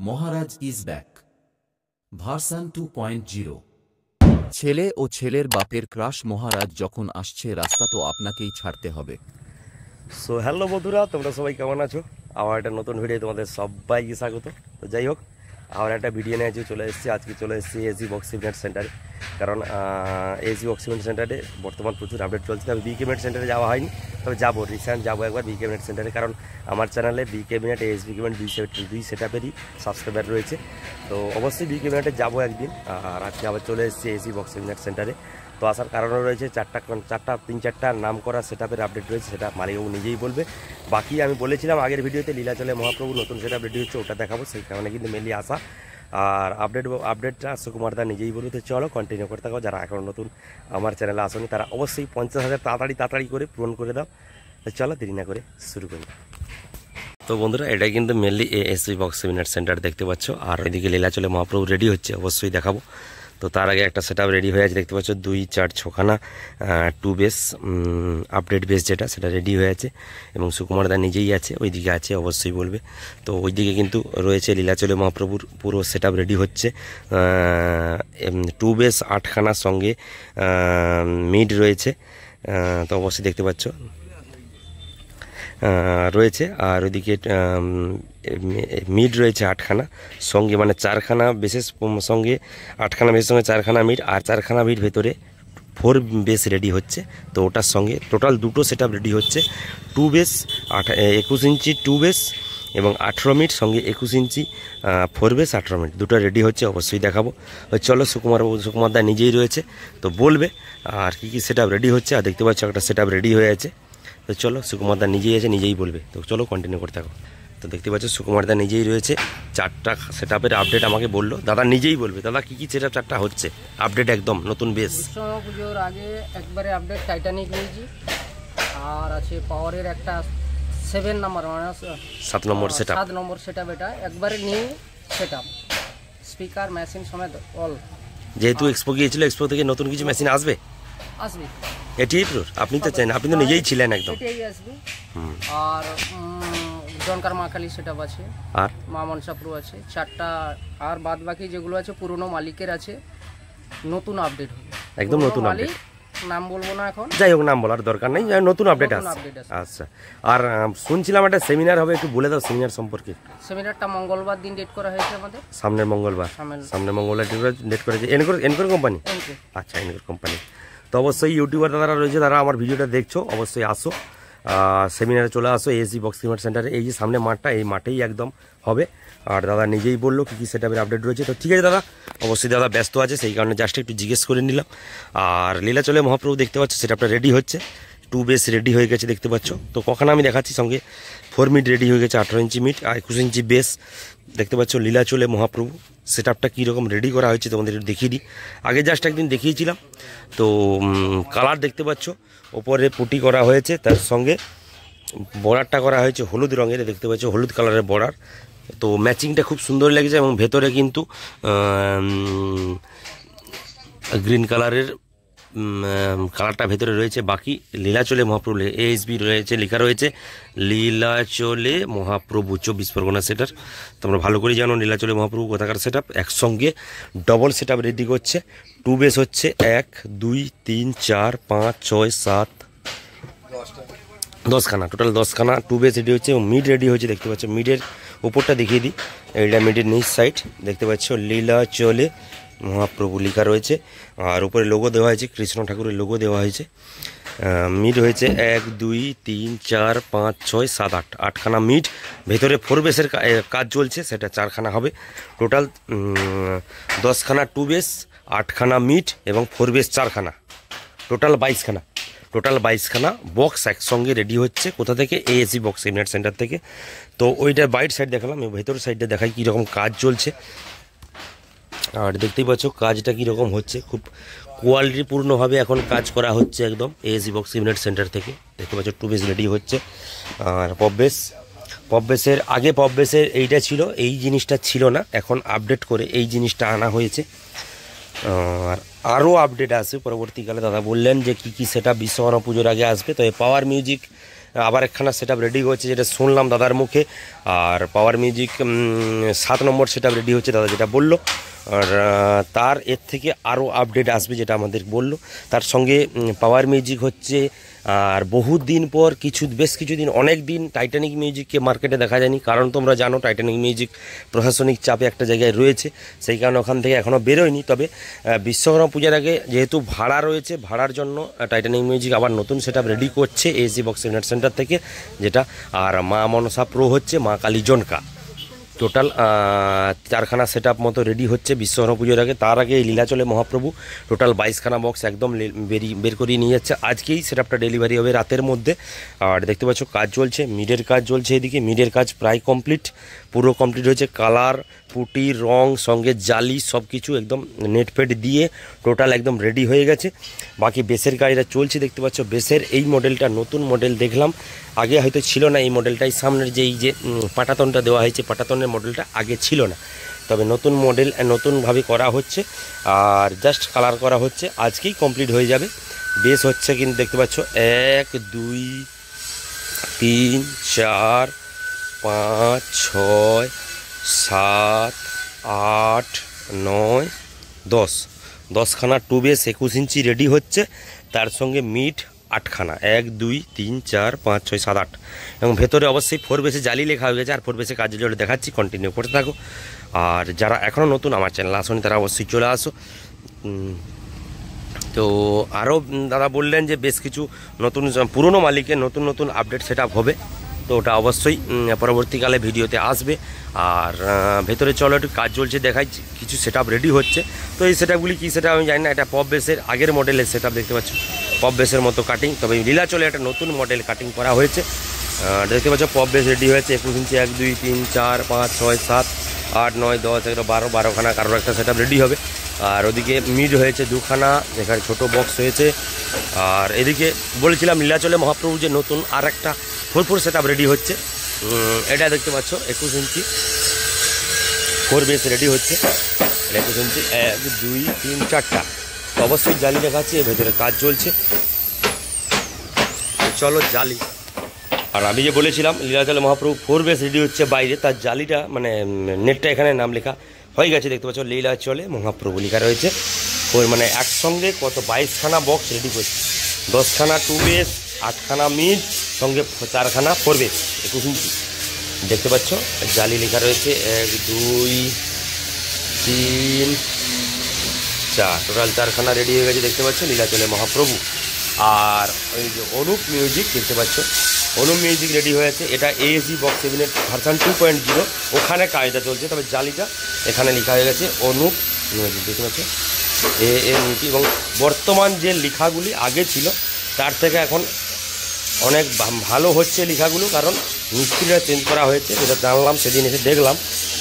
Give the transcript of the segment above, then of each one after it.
Maharaj is back version 2.0। ছেলে ও ছেলের বাপের ক্রাশ মহারাজ যখন আসছে রাস্তা তো আপনাকেই ছাড়তে হবে। সো হ্যালো বন্ধুরা, তোমরা সবাই কেমন আছো? আমার একটা নতুন ভিডিও তোমাদের সবাইকে স্বাগত। তো যাই হোক, আমার একটা ভিডিও নিয়ে চলে এসেছি। আজকে চলে এসেছি এসি বক্স ইভেন্ট সেন্টারে, কারণ এসি বক্স ইভেন্ট সেন্টারে বর্তমান প্রচুর আপডেট চলছে। আমি বি ক্যাবিনেট সেন্টারে যাওয়া হয়নি, তবে যাবো, রিসেন্ট যাবো একবার বি ক্যাবিনেট সেন্টারে, কারণ আমার চ্যানেলে B cabinet S B cabinet দুই সেটআপেরই সাবস্ক্রাইবার রয়েছে। তো অবশ্যই বি ক্যাবিনেটে যাবো একদিন। আর আজকে আবার চলে এসেছি এসি বক্স ইভেন্ট সেন্টারে। তো আসার কারণও রয়েছে তিন চারটা নাম করা সেটআপের আপডেট রয়েছে, সেটা মালিকবাবু নিজেই বলবে। বাকি আমি বলেছিলাম আগের ভিডিওতে লীলাচলে মহাপ্রভু নতুন সেটআপ রেডি হচ্ছে, ওটা দেখাবো, সেই কারণে কিন্তু মেনলি আসা। আর আপডেটটা সুকুমার দা নিজেই বলবে। তো চলো কন্টিনিউ করতে থাকো। যারা এখন নতুন আমার চ্যানেলে আসেনি তারা অবশ্যই 50,000 তাড়াতাড়ি করে পূরণ করে দাও। তো চলো দেরি না করে শুরু করি। তো বন্ধুরা, এটাই কিন্তু mainly AC box event centre দেখতে পাচ্ছ। আর ওইদিকে লীলাচলে মহাপ্রভু রেডি হচ্ছে, অবশ্যই দেখাবো। তো তার আগে একটা সেটআপ রেডি হয়ে আছে, দেখতে পাচ্ছ 2, 4, 6খানা 2 বেস আপডেট বেস যেটা, সেটা রেডি হয়ে আছে। এবং সুকুমার দা নিজেই আছে, ওইদিকে আছে, অবশ্যই বলবে। তো ওইদিকে কিন্তু রয়েছে লীলাচলে মহাপ্রভুর পুরো সেটআপ রেডি হচ্ছে। 2 বেস 8খানার সঙ্গে মিড রয়েছে, তো অবশ্যই দেখতে পাচ্ছ রয়েছে। আর ওইদিকে মিড রয়েছে 8খানা সঙ্গে, মানে 4খানা বেসের সঙ্গে 8খানা বেসের সঙ্গে 4খানা মিড, আর 4খানা মিড ভেতরে 4 বেস রেডি হচ্ছে। তো ওটার সঙ্গে টোটাল দুটো সেটআপ রেডি হচ্ছে। 2 বেস 21 ইঞ্চি 2 বেস এবং 18 মিড, সঙ্গে 21 ইঞ্চি 4 বেস 18 মিড, দুটো রেডি হচ্ছে, অবশ্যই দেখাবো। চলো, সুকুমার দা নিজেই রয়েছে, তো বলবে আর কী সেটআপ রেডি হচ্ছে। আর দেখতে পাচ্ছ একটা সেটআপ রেডি হয়ে আছে। তো চলো, সুকুমার দা নিজেই আছে, নিজেই বলবে। তো চলো কন্টিনিউ করতে থাকো। তো দেখতে পাচ্ছ সুকুমার দা নিজেই রয়েছে, 4টা সেটআপের আপডেট আমাকে বললো। দাদা নিজেই বলবে, দাদা কী সেটআপ 4টা হচ্ছে আপডেট, একদম নতুন বেস। পুজোর আগে একবারে আপডেট টাইটানিক নিয়েছি, আর আছে পাওয়ারের একটা 7 নম্বর, মানে 7 নম্বর সেটআপ। 7 নম্বর সেটআপ, এটা একবারে নিউ সেটআপ, স্পিকার মেশিন সমেত অল। যেহেতু এক্সপো গিয়েছিল, এক্সপো থেকে নতুন কিছু মেশিন আসবে। এটাই আপনি তো চান, আপনি তো নিজেই ছিলেন একদম। এটাই আসবে। আর জনকার মাখালি সেটআপ আছে, আর মা মনসাপুর আছে 4টা। আর বাদ বাকি যেগুলো আছে পুরনো মালিকের আছে, নতুন আপডেট হবে, একদম নতুন আপডেট। নাম বলবো না এখন, যাই হোক, নাম বলার দরকার নেই, নতুন আপডেট আছে। আচ্ছা, আর শুনছিলাম একটা সেমিনার হবে, একটু বলে দাও সেমিনার সম্পর্কে। সেমিনারটা মঙ্গলবার দিন ডেট করা হয়েছে আমাদের, সামনের মঙ্গলবার ডেট করেছে। Anchor company. আচ্ছা, এনকোর কোম্পানি। তো অবশ্যই ইউটিউবার দাদারা রয়েছে, তারা আমার ভিডিওটা দেখছো, অবশ্যই আসো, সেমিনারে চলে আসো এসি বক্স ইভেন্ট সেন্টারে। এই যে সামনে মাঠটা, এই মাঠেই একদম হবে। আর দাদা নিজেই বললো কী সেটআপের আপডেট রয়েছে। তো ঠিক আছে দাদা, অবশ্যই দাদা ব্যস্ত আছে, সেই কারণে জাস্ট একটু জিজ্ঞেস করে নিলাম। আর লীলাচলে মহাপ্রভু দেখতে পাচ্ছ সেটআপটা রেডি হচ্ছে, 2 বেস রেডি হয়ে গেছে দেখতে পাচ্ছ। তো কখনো আমি দেখাচ্ছি, সঙ্গে 4 মিড রেডি হয়ে গেছে, 18 ইঞ্চি মিড আর 21 ইঞ্চি বেস দেখতে পাচ্ছ। লীলাচলে মহাপ্রভু সেটআপটা কীরকম রেডি করা হয়েছে তোমাদের দেখিয়ে দিই। আগে জাস্ট একদিন দেখিয়েছিলাম। তো কালার দেখতে পাচ্ছ, ওপরে পুটি করা হয়েছে, তার সঙ্গে বর্ডারটা করা হয়েছে হলুদ রঙের, দেখতে পাচ্ছ হলুদ কালারের বর্ডার। তো ম্যাচিংটা খুব সুন্দর লেগেছে, এবং ভেতরে কিন্তু গ্রিন কালারের কালারটা ভেতরে রয়েছে। বাকি লীলাচলে মহাপ্রভু এএসবি রয়েছে, লেখা রয়েছে লীলাচলে মহাপ্রভু 24 পরগনা সেটার। তোমরা ভালো করে জানো লীলাচলে মহাপ্রভু কোথাকার সেটআপ। একসঙ্গে ডবল সেটআপ রেডি করছে। 2 বেস হচ্ছে 1, 2, 3, 4, 5, 6, 7, 10খানা, টোটাল 10খানা 2 বেস রেডি হচ্ছে। এবং মিড রেডি হয়েছে, দেখতে পাচ্ছ মিডের উপরটা দেখিয়ে দিই। এইটা মিডের নিচ সাইড দেখতে পাচ্ছ লীলাচলে মহাপ্রভু লেখা রয়েছে, আর উপরে লোগো দেওয়া হয়েছে, কৃষ্ণ ঠাকুরের লোগো দেওয়া হয়েছে। মিড হয়েছে 1, 2, 3, 4, 5, 6, 7, 8, 8খানা মিড। ভেতরে 4 বেসের কাজ চলছে, সেটা 4খানা হবে। টোটাল 10খানা 2 বেস, 8খানা মিড এবং 4 বেস 4খানা, টোটাল 22খানা বক্স একসঙ্গে রেডি হচ্ছে। কোথা থেকে? এএসি বক্স ইভেন্ট সেন্টার থেকে। তো ওইটার বাইট সাইড দেখালাম, ভেতর সাইডটা দেখাই কীরকম কাজ চলছে। আর দেখতেই পাচ্ছ কাজটা কীরকম হচ্ছে, খুব কোয়ালিটিপূর্ণভাবে এখন কাজ করা হচ্ছে একদম এএসি বক্স ইভেন্ট সেন্টার থেকে। দেখতে পাচ্ছ 2 বেস রেডি হচ্ছে। আর পপ বেসের আগে পপ বেসের এইটা ছিল, এই জিনিসটা ছিল না, এখন আপডেট করে এই জিনিসটা আনা হয়েছে। আর আরও আপডেট আসবে পরবর্তীকালে। দাদা বললেন যে কী সেটআপ বিশ্বকর্মা পুজোর আগে আসবে। তো পাওয়ার মিউজিক আবার একখানা সেট আপ রেডি হচ্ছে, যেটা শুনলাম দাদার মুখে। আর পাওয়ার মিউজিক 7 নম্বর সেট আপ রেডি হচ্ছে, দাদা যেটা বললো। আর তার এর থেকে আরও আপডেট আসবে, যেটা আমাদের বললো। তার সঙ্গে পাওয়ার মিউজিক হচ্ছে, আর বহুত দিন পর বেশ কিছুদিন, অনেক দিন টাইটানিক মিউজিককে মার্কেটে দেখা যায়নি। কারণ তোমরা জানো টাইটানিক মিউজিক প্রশাসনিক চাপে একটা জায়গায় রয়েছে, সেই কারণে ওখান থেকে এখনও বেরোয়নি। তবে বিশ্বকর্মা পূজার আগে যেহেতু ভাড়া রয়েছে, ভাড়ার জন্য টাইটানিক মিউজিক আবার নতুন সেট আপ রেডি করছে এসি বক্স ইভেন্ট সেন্টার থেকে, যেটা। আর মা মনসা প্রো হচ্ছে মা Kali Janka. Total 4খানা set up মতো রেডি হচ্ছে বিশ্বকর্মা পুজোর আগে। তার আগে এই লীলাচলে মহাপ্রভু টোটাল 22খানা বক্স একদম বের করিয়ে নিয়ে যাচ্ছে। আজকেই সেট আপটা ডেলিভারি হবে রাতের মধ্যে। আর দেখতে পাচ্ছ কাজ চলছে, মিডের কাজ চলছে এদিকে। মিডের কাজ প্রায় কমপ্লিট, পুরো কমপ্লিট হয়েছে। কালার, পুটি, রং, সঙ্গে জালি সব কিছু একদম নেট ফেট দিয়ে টোটাল একদম রেডি হয়ে গেছে। বাকি বেসের কাজটা চলছে, দেখতে পাচ্ছ। বেসের এই মডেলটা নতুন মডেল দেখলাম, আগে হয়তো ছিল না এই মডেলটাই। সামনের যে এই যে পাটাতনটা দেওয়া হয়েছে, পাটাতনের মডেলটা আগে ছিল না। তবে নতুন মডেল নতুনভাবে করা হচ্ছে, আর জাস্ট কালার করা হচ্ছে, আজকেই কমপ্লিট হয়ে যাবে। বেস হচ্ছে কিন্তু দেখতে পাচ্ছ 1 2 3 4 5 6 7 8 9 10 10খানা টু বেস 21 ইঞ্চি রেডি হচ্ছে। তার সঙ্গে মিড 8খানা, 1 2 3 4 5 6 7 8, এবং ভেতরে অবশ্যই 4 বেসে জালি লেখা হয়ে গেছে। আর 4 বেসে কাজে জোরে দেখাচ্ছি, কন্টিনিউ করতে থাকো। আর যারা এখনও নতুন আমার চ্যানেল আসেনি তারা অবশ্যই চলে আসো। তো আরও দাদা বললেন যে বেশ কিছু নতুন পুরনো মালিকের নতুন নতুন আপডেট সেট আপ হবে, তো ওটা অবশ্যই পরবর্তীকালে ভিডিওতে আসবে। আর ভেতরে চলো একটু কাজ চলছে দেখাই, কিছু সেট আপ রেডি হচ্ছে। তো এই সেট আপগুলি কী সেট আপ আমি জানি না, এটা পপ বেসের আগের মডেলের সেট আপ দেখতে পাচ্ছ, পপ বেসের মতো কাটিং। তবে লীলাচলে একটা নতুন মডেল কাটিং করা হয়েছে, দেখতে পাচ্ছ। পপ বেস রেডি হয়েছে 21 ইঞ্চি, 1 2 3 4 5 6 7 8 9 10 11 12 12খানা কারোর একটা সেট আপ রেডি হবে। আর ওদিকে মিড হয়েছে 2খানা, এখানে ছোটো বক্স হয়েছে। আর এদিকে বলেছিলাম লীলাচলে মহাপ্রভু যে নতুন আর একটা 4 সেট আপ রেডি হচ্ছে, এটা দেখতে পাচ্ছ 21 ইঞ্চি 4 বেস রেডি হচ্ছে। 21 ইঞ্চি 1 2 3 4টা, তো অবশ্যই জালি দেখাচ্ছি, এর ভেতরে কাজ চলছে। চলো জালি। আর আমি যে বলেছিলাম লীলাচলে মহাপ্রভু 4 বেস রেডি হচ্ছে বাইরে, তার জালিটা মানে নেটটা এখানে নাম লেখা হয়ে গেছে, দেখতে পাচ্ছ লীলাচলে মহাপ্রভু লেখা রয়েছে। ওই মানে একসঙ্গে কত 22খানা বক্স রেডি করছে, 10খানা টু বেস, 8খানা মিড, সঙ্গে 4খানা 4 বেস 21 ইঞ্চি দেখতে পাচ্ছ। জালি লেখা রয়েছে 1 2 3 4, টোটাল 4খানা রেডি হয়ে গেছে দেখতে পাচ্ছ লীলাচলে মহাপ্রভু। আর ওই যে অনুপ মিউজিক দেখতে পাচ্ছ, অনুপ মিউজিক রেডি হয়েছে, এটা এএসি বক্স 7 ভার্সন 2.0, ওখানে কাজটা চলছে। তবে জালিটা এখানে লেখা হয়ে গেছে অনুপ মিউজিক দেখতে পাচ্ছ ANUP, এবং বর্তমান যে লেখাগুলি আগে ছিল তার থেকে এখন অনেক ভালো হচ্ছে লেখাগুলো, কারণ মিস্ত্রিরা চেঞ্জ করা হয়েছে। যেটা জানলাম সেদিন এসে দেখলাম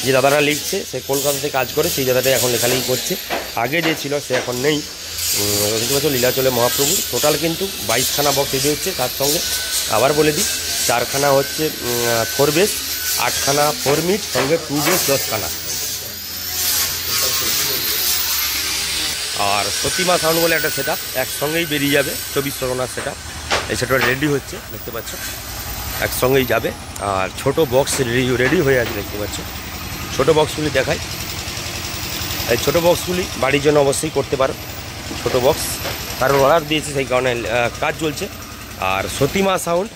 যে দাদারা লিখছে, সে কলকাতাতে কাজ করে, সেই দাদাটাই এখন লেখালেখি করছে। আগে যে ছিল সে এখন নেই। দেখতে পাচ্ছ লীলাচলে মহাপ্রভু টোটাল কিন্তু 22খানা বক্স রেডি হচ্ছে। তার সঙ্গে আবার বলে দিই 4খানা হচ্ছে 4 বেস, 8খানা 4 মিড, সঙ্গে 2 বেস 10খানা। আর সতীমা সাউন্ড বলে একটা সেট আপ একসঙ্গেই বেরিয়ে যাবে, 24 পরগনার সেট আপ। এই সেটটা রেডি হচ্ছে দেখতে পাচ্ছ, একসঙ্গেই যাবে। আর ছোটো বক্স রেডি হয়ে আছে দেখতে পাচ্ছ। ছোটো বক্সগুলি দেখাই, এই ছোটো বক্সগুলি বাড়ির জন্য অবশ্যই করতে পারো। ছোটো বক্স কারণ অর্ডার দিয়েছি, সেই কারণে কাজ চলছে। আর সতীমা সাউন্ড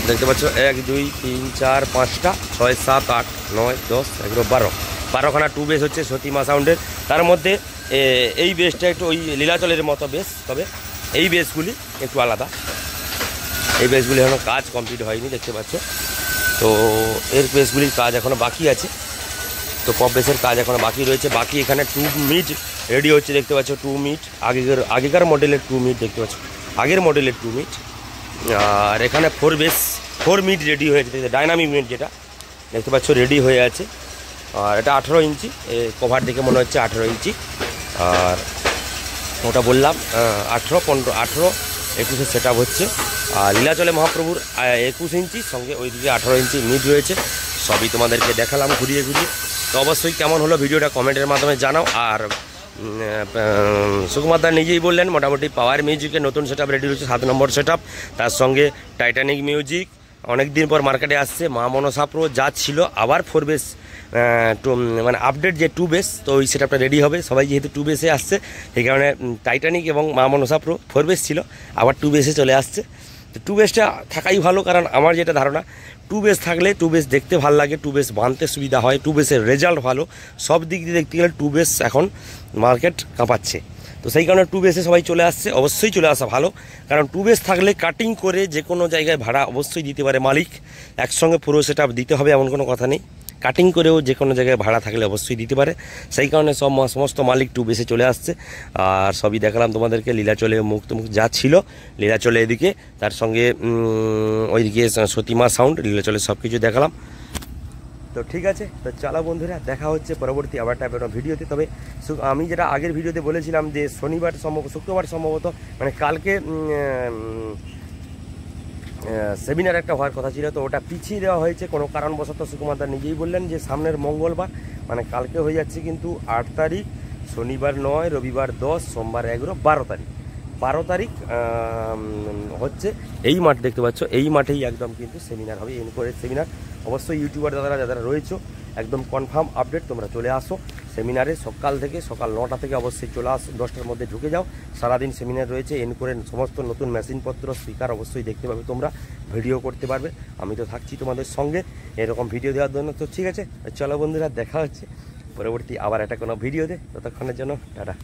দেখতে পাচ্ছ 1 2 3 4 5টা 6 7 8 9 10 11 12খানা টু বেস হচ্ছে সতীমা সাউন্ডের। তার মধ্যে এই বেসটা একটু ওই লীলাচলের মতো বেস, তবে এই বেসগুলি একটু আলাদা। এই বেসগুলি এখনও কাজ কমপ্লিট হয়নি দেখতে পাচ্ছ, তো এর বেসগুলির কাজ এখনও বাকি আছে। তো পপ বেসের কাজ এখনও বাকি রয়েছে। বাকি এখানে 2 মিড রেডি হচ্ছে দেখতে পাচ্ছ, 2 মিড আগেকার মডেলের 2 মিড দেখতে পাচ্ছ, আগের মডেলের 2 মিড। আর এখানে 4 বেস 4 মিড রেডি হয়েছে, ডাইনামিক মিড যেটা দেখতে পাচ্ছ রেডি হয়ে আছে। আর এটা 18 ইঞ্চি, কভার দেখে মনে হচ্ছে 18 ইঞ্চি। আর ওটা বললাম 18 15 18 21 সেট আপ হচ্ছে। আর লীলাচলে মহাপ্রভুর 21 ইঞ্চি, সঙ্গে ওইদিকে 18 ইঞ্চি মিড রয়েছে। সবই তোমাদেরকে দেখালাম ঘুরিয়ে ঘুরিয়ে। তো অবশ্যই কেমন হলো ভিডিওটা কমেন্টের মাধ্যমে জানাও। আর সুকুমার দা নিজেই বললেন মোটামুটি পাওয়ার মিউজিকের নতুন সেট আপ রেডি হচ্ছে, 7 নম্বর সেট আপ, তার সঙ্গে টাইটানিক মিউজিক অনেক দিন পর মার্কেটে আসছে, মা মনসা প্রো যা ছিল আবার 4 বেস মানে আপডেট যে 2 বেস, তো ওই সেট আপটা রেডি হবে। সবাই যেহেতু 2 বেসে আসছে এই কারণে টাইটানিক এবং মা মনসা প্রো 4 বেস ছিল, আবার 2 বেসে চলে আসছে। তো 2 বেসটা থাকাই ভালো, কারণ আমার যেটা ধারণা 2 বেস থাকলে 2 বেস দেখতে ভালো লাগে, 2 বেস বানতে সুবিধা হয়, 2 বেসের রেজাল্ট ভালো, সব দিক দিয়ে দেখতে গেলে 2 বেস এখন মার্কেট কাঁপাচ্ছে। তো সেই কারণে 2 বেসে সবাই চলে আসছে, অবশ্যই চলে আসা ভালো, কারণ 2 বেস থাকলে কাটিং করে যে কোনো জায়গায় ভাড়া অবশ্যই দিতে পারে মালিক। একসঙ্গে পুরো সেট আপ দিতে হবে এমন কোনো কথা নেই, কাটিং করেও যে কোনো জায়গায় ভাড়া থাকলে অবশ্যই দিতে পারে। সেই কারণে সমস্ত মালিক 2 বেসে চলে আসছে। আর সবই দেখালাম তোমাদেরকে, লীলাচলে মুখ যা ছিল লীলাচলে এদিকে, তার সঙ্গে ওইদিকে সতীমা সাউন্ড, লীলাচলে সব কিছু দেখালাম। তো ঠিক আছে, তো চলো বন্ধুরা, দেখা হচ্ছে পরবর্তী আবার টাইপের ভিডিওতে। তবে আমি যেটা আগের ভিডিওতে বলেছিলাম যে শুক্রবার সম্ভবত মানে কালকে সেমিনার একটা হওয়ার কথা ছিল, তো ওটা পিছিয়ে দেওয়া হয়েছে কোনো কারণবশত। সুকুমার দা নিজেই বললেন যে সামনের মঙ্গলবার মানে কালকে হয়ে যাচ্ছে কিন্তু 8 তারিখ, শনিবার 9, রবিবার 10, সোমবার 11, 12 তারিখ হচ্ছে এই মাঠ দেখতে পাচ্ছ, এই মাঠেই একদম কিন্তু সেমিনার হবে, এনকোরেজ সেমিনার। অবশ্যই ইউটিউবার যারা রয়েছে একদম কনফার্ম আপডেট, তোমরা চলে আসো সেমিনারে সকাল 9টা থেকে অবশ্যই চলে আসো, 10টার মধ্যে ঢুকে যাও। সারাদিন সেমিনার রয়েছে, এনকোরেজ সমস্ত নতুন মেশিনপত্র, স্পিকার অবশ্যই দেখতে পাবে, তোমরা ভিডিও করতে পারবে। আমি তো থাকছি তোমাদের সঙ্গে এরকম ভিডিও দেওয়ার জন্য। তো ঠিক আছে, চলো বন্ধুরা, দেখা হচ্ছে পরবর্তী আবার একটা কোনো ভিডিওতে, ততক্ষণের জন্য টাটা।